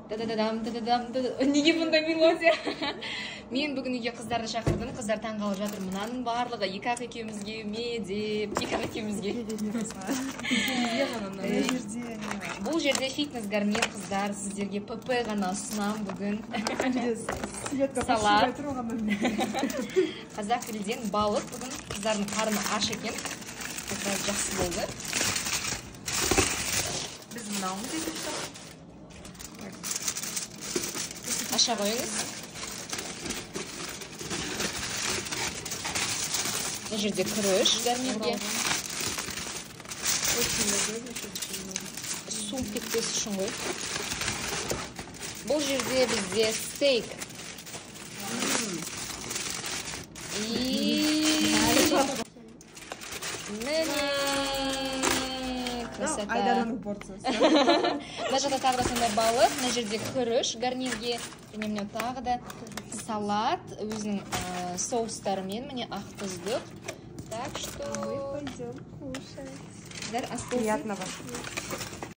Неге бұндай мелодия? Мен бүгін үйге қыздарды шақырдым. Қыздар таң қалып жатыр. Мынаның барлығы екі-ақ екеумізге ме деп, екі-ақ екеумізге. Бұл жерде фитнес гарнир қыздар, сіздерге ПП ғана ұсынам бүгін. Салат. Қазақ елден балық. Бүгін қыздардың қарны аш екен. Жақсы болды. Біз мынауымыз етіп аша қойыңыз. Бұл жерде күріш гарнирге. Су кетпес үшін ғой. Бұл жерде бізде стейк. Айдараның порциясы. Мына жақта тағы да сондай балық, мына жерде күріш гарнирге, және міне тағы да салат өзінің соустарымен, міне ақ тұздық. Так что Мы пойдем кушать. Приятного.